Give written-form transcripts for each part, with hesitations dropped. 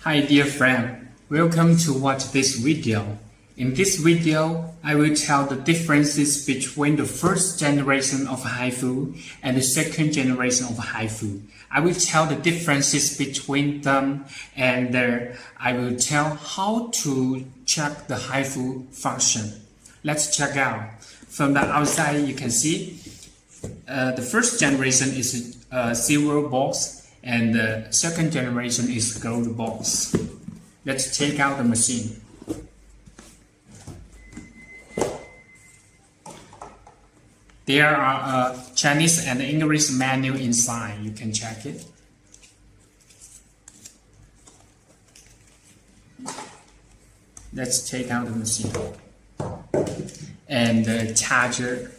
Hi dear friend, welcome to watch this video. In this video, I will tell the differences between the first generation of HIFU and the second generation of HIFU. I will tell the differences between them and I will tell how to check the HIFU function. Let's check out. From the outside you can see the first generation is a silver box and the second generation is gold box. Let's take out the machine. There are a Chinese and English menu inside. You can check it. Let's take out the machine. And the charger.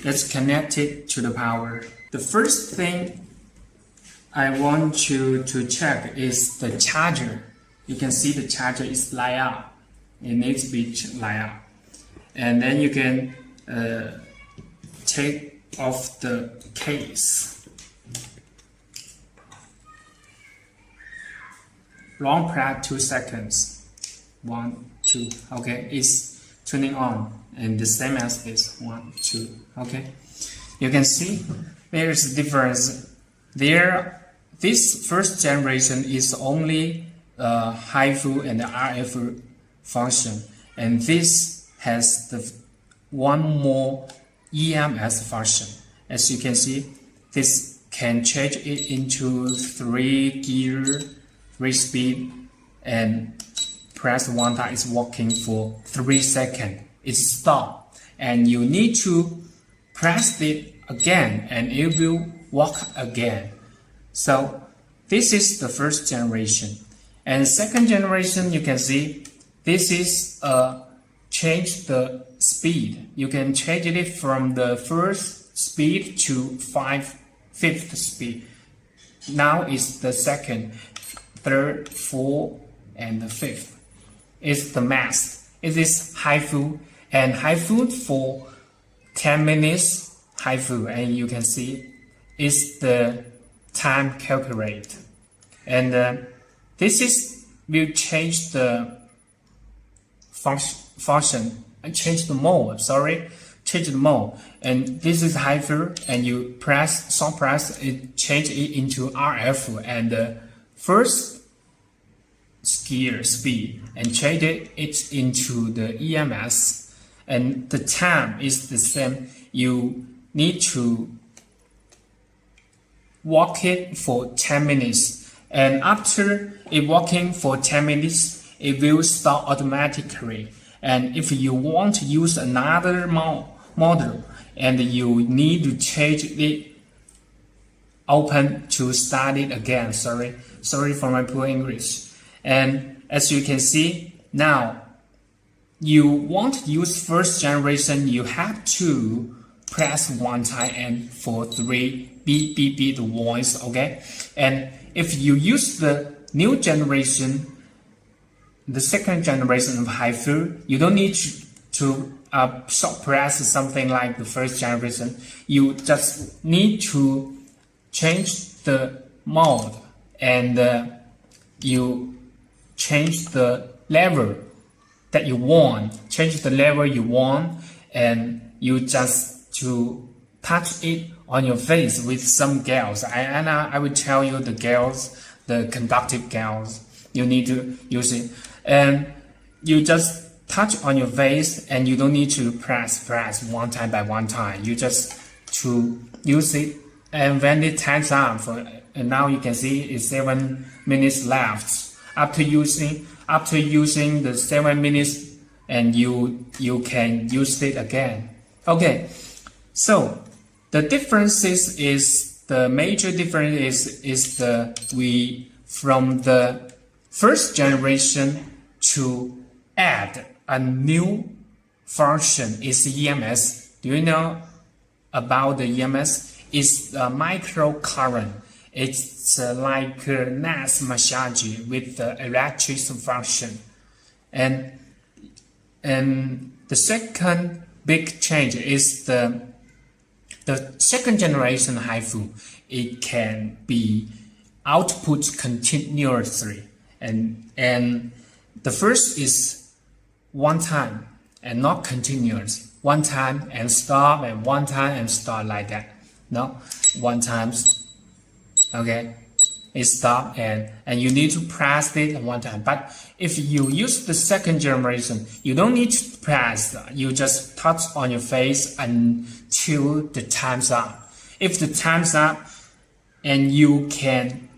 Let's connect it to the power. The first thing I want you to check is the charger. You can see the charger is light up. It needs to be light up. And then you can take off the case. Long press 2 seconds. 1, 2. Okay, it's turning on. And the same as this 1, 2. Okay, you can see there is a difference. This first generation is only HIFU and the RF function, and this has the one more EMS function. As you can see, this can change it into 3 gear, 3 speed, and press one time. It's working for 3 seconds. It's stopped, and you need to press it again and it will work again. So this is the first generation. And second generation, you can see this is change the speed. You can change it from the first speed to fifth speed. Now it's the second, third, fourth, and the fifth. It's the max. It is HIFU. And HIFU for 10 minutes HIFU, and you can see is the time calculate. And this will change the function and change the mode. Change the mode. And this is HIFU, and you press, soft press, it change it into RF, and the first gear speed and change it into the EMS. And the time is the same. You need to walk it for 10 minutes. And after it walking for 10 minutes, it will stop automatically. And if you want to use another model, and you need to change it open to start it again. Sorry for my poor English. And as you can see now, you want to use first generation, you have to press one time and for 3 beep beep beep the voice, okay? And if you use the new generation, the second generation of HIFU, you don't need to short press something like the first generation. You just need to change the mode and you change the level that you want, change the level you want, and you just to touch it on your face with some gels. And I will tell you the gels, the conductive gels, you need to use it. And you just touch on your face, and you don't need to press one time by one time. You just to use it, and when it times up, and now you can see it's 7 minutes left. After using the 7 minutes, and you can use it again. Okay, so the differences is, the major difference is from the first generation to add a new function is EMS. Do you know about the EMS? It's a microcurrent. It's like a nice massage with the electric function. And the second big change is the second generation HIFU. It can be output continuously. And the first is one time and not continuous. One time and stop, and one time and start, like that. No, one time, okay, it stop, and you need to press it one time. But if you use the second generation, you don't need to press. You just touch on your face until the time's up. If the time's up, and you can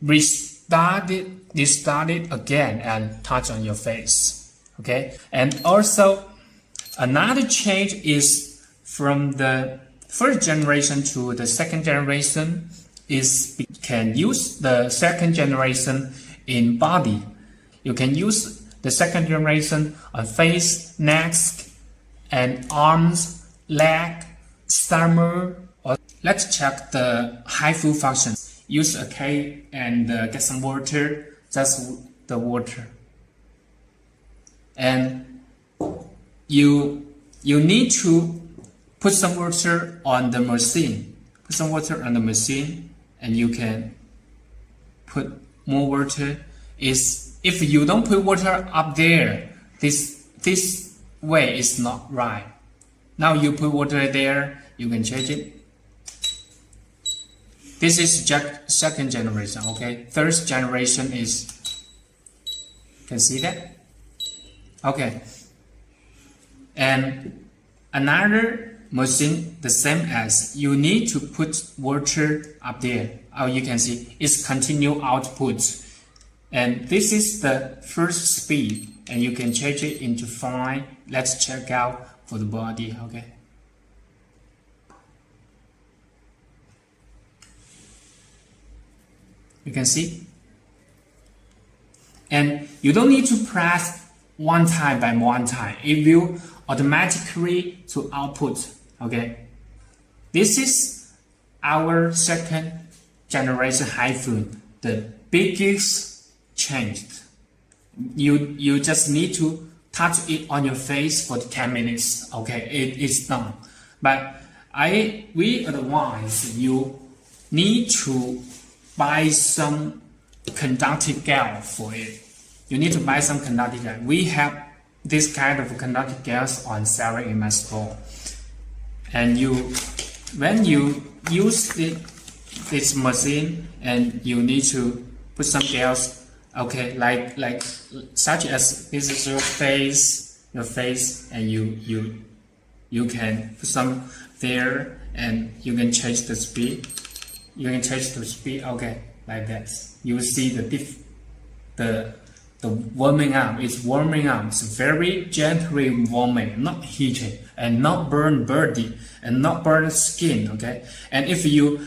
restart it again and touch on your face. Okay, and also another change is from the first generation to the second generation is we can use the second generation in body. You can use the second generation on face, neck, and arms, leg, stomach. Let's check the HIFU function. Use a cake and get some water, just the water. And you need to put some water on the machine. Put some water on the machine, and you can put more water. If you don't put water up there, this way is not right. Now you put water there, you can change it. This is second generation, okay? Third generation is, can see that? Okay. And another machine, the same as, you need to put water up there. Oh, you can see it's continue output. And this is the first speed, and you can change it into 5. Let's check out for the body, okay? You can see. And you don't need to press one time by one time. It will automatically to output, okay? This is our second generation HIFU, the biggest change. You just need to touch it on your face for 10 minutes, okay? It is done. But we advise you need to buy some conductive gel for it. You need to buy some conductive gel. We have this kind of conductive gels on sale in my store. And when you use this machine, and you need to put some gels, okay, like such as this is your face, and you can put some there, and you can change the speed. Okay, like that. You see the warming up. It's warming up. It's very gently warming, not heating, and not burn body, and not burn skin. Okay, and if your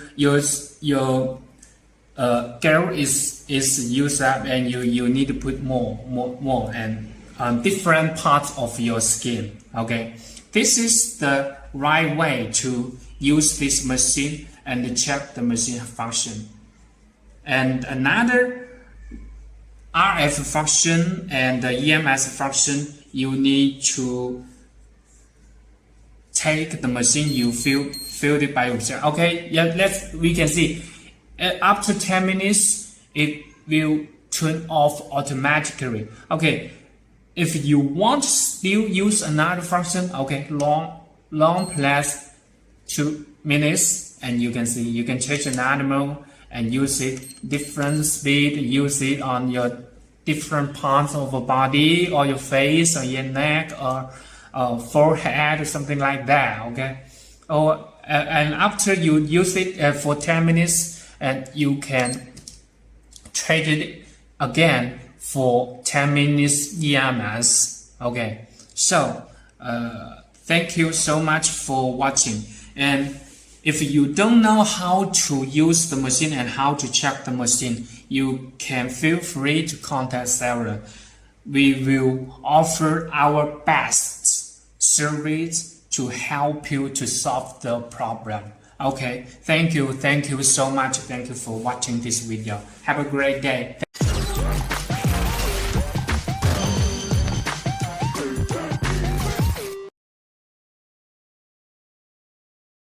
gel is used up, and you need to put more and on different parts of your skin. Okay, this is the right way to use this machine and check the machine function. And another RF function and the EMS function, you need to take the machine, you feel it by yourself. Okay, yeah, we can see after 10 minutes it will turn off automatically. Okay, if you want to still use another function, okay, long plus 2 minutes, and you can see you can change another mode and use it different speed, use it on your different parts of the body, or your face, or your neck, or forehead, or something like that. Okay, and after you use it for 10 minutes, and you can trade it again for 10 minutes EMS. Okay, so thank you so much for watching. And if you don't know how to use the machine and how to check the machine, you can feel free to contact Sarah. We will offer our best service to help you to solve the problem. Okay, thank you so much. Thank you for watching this video. Have a great day.